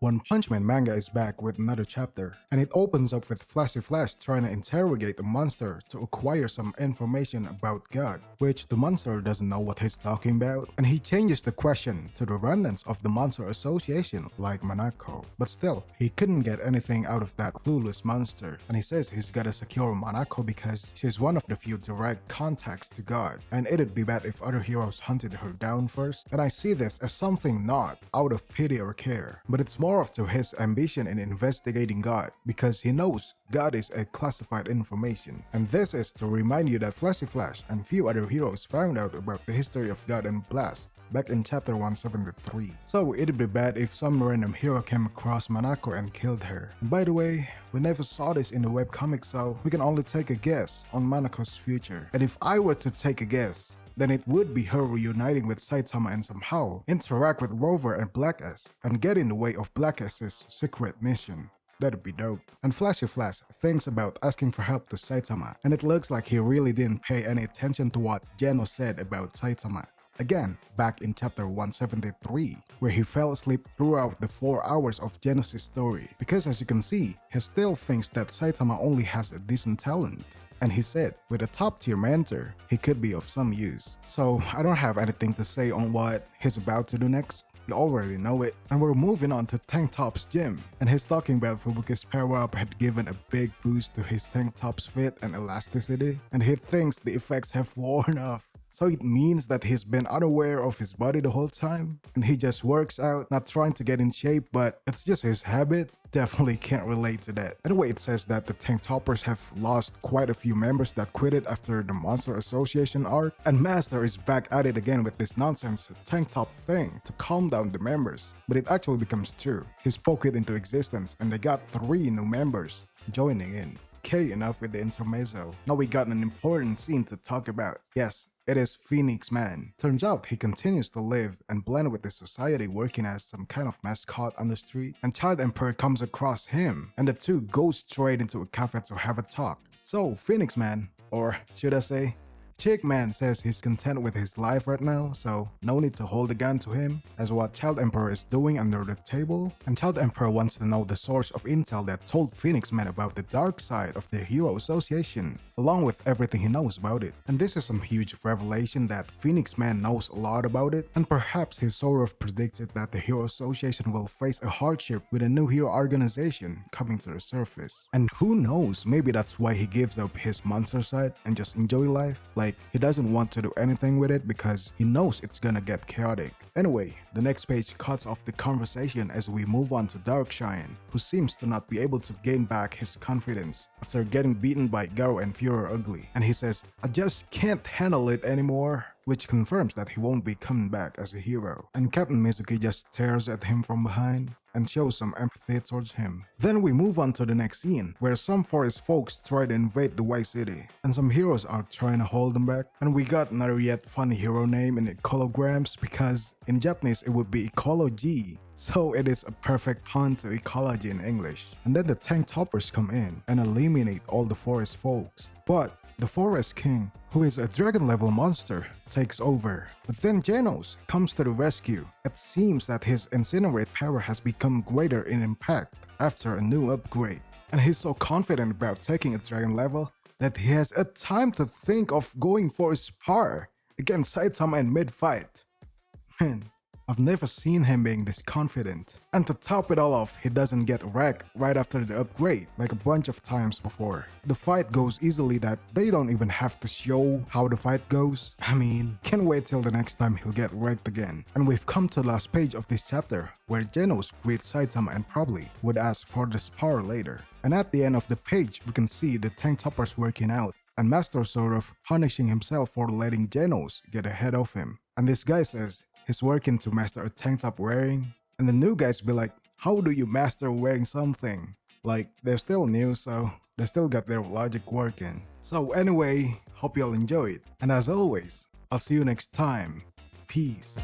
One Punch Man manga is back with another chapter, and it opens up with Flashy Flash trying to interrogate the monster to acquire some information about God, which the monster doesn't know what he's talking about, and he changes the question to the remnants of the Monster Association like Manako. But still, he couldn't get anything out of that clueless monster, and he says he's gotta secure Manako because she's one of the few direct contacts to God, and it'd be bad if other heroes hunted her down first. And I see this as something not out of pity or care, but it's more of to his ambition in investigating God, because he knows God is a classified information. And this is to remind you that Flashy Flash and few other heroes found out about the history of God and Blast back in chapter 173. So it'd be bad if some random hero came across Manako and killed her. And by the way, we never saw this in the webcomic, so we can only take a guess on Manako's future. And if I were to take a guess, then it would be her reuniting with Saitama and somehow interact with Rover and Black S and get in the way of Black S's secret mission. That'd be dope. And Flashy Flash thinks about asking for help to Saitama, and it looks like he really didn't pay any attention to what Geno said about Saitama. Again, back in chapter 173, where he fell asleep throughout the 4 hours of Genos' story, because as you can see, he still thinks that Saitama only has a decent talent. And he said, with a top tier mentor, he could be of some use. So I don't have anything to say on what he's about to do next. You already know it. And we're moving on to Tank Top's gym. And he's talking about Fubuki's power-up had given a big boost to his Tank Top's fit and elasticity. And he thinks the effects have worn off. So it means that he's been unaware of his body the whole time, and he just works out, not trying to get in shape, but it's just his habit. Definitely can't relate to that. Anyway, it says that the Tank Toppers have lost quite a few members that quitted after the Monster Association arc, and Master is back at it again with this nonsense tank top thing to calm down the members. But it actually becomes true. He spoke it into existence, and they got 3 new members joining in. Okay, enough with the intermezzo. Now we got an important scene to talk about. Yes, it is Phoenix Man. Turns out he continues to live and blend with the society, working as some kind of mascot on the street, and Child Emperor comes across him, and the two go straight into a cafe to have a talk. So Phoenix Man, or should I say, Chick Man, says he's content with his life right now, so no need to hold a gun to him, as what Child Emperor is doing under the table. And Child Emperor wants to know the source of intel that told Phoenix Man about the dark side of the Hero Association, along with everything he knows about it. And this is some huge revelation that Phoenix Man knows a lot about it, and perhaps he sort of predicted that the Hero Association will face a hardship with a new hero organization coming to the surface. And who knows, maybe that's why he gives up his monster side and just enjoy life. Like, he doesn't want to do anything with it because he knows it's gonna get chaotic. Anyway, the next page cuts off the conversation as we move on to Darkshine, who seems to not be able to gain back his confidence after getting beaten by Garo and Führer Ugly. And he says, I just can't handle it anymore, which confirms that he won't be coming back as a hero. And Captain Mizuki just stares at him from behind and shows some empathy towards him. Then we move on to the next scene, where some forest folks try to invade the White City, and some heroes are trying to hold them back. And we got another yet funny hero name in Ecolograms, because in Japanese it would be Ecology. So it is a perfect pun to ecology in English. And then the Tank Toppers come in and eliminate all the forest folks. But the Forest King, who is a dragon level monster, takes over. But then Genos comes to the rescue. It seems that his incinerate power has become greater in impact after a new upgrade. And he's so confident about taking a dragon level that he has a time to think of going for a spar against Saitama in mid-fight. Man, I've never seen him being this confident. And to top it all off, he doesn't get wrecked right after the upgrade, like a bunch of times before. The fight goes easily that they don't even have to show how the fight goes. I mean, can't wait till the next time he'll get wrecked again. And we've come to the last page of this chapter, where Genos greets Saitama and probably would ask for the spar later. And at the end of the page, we can see the Tank Toppers working out, and Master sort of punishing himself for letting Genos get ahead of him. And this guy says he's working to master a tank top wearing, and the new guys be like, how do you master wearing something? Like, they're still new, so they still got their logic working. So anyway, hope y'all enjoyed, and as always, I'll see you next time. Peace.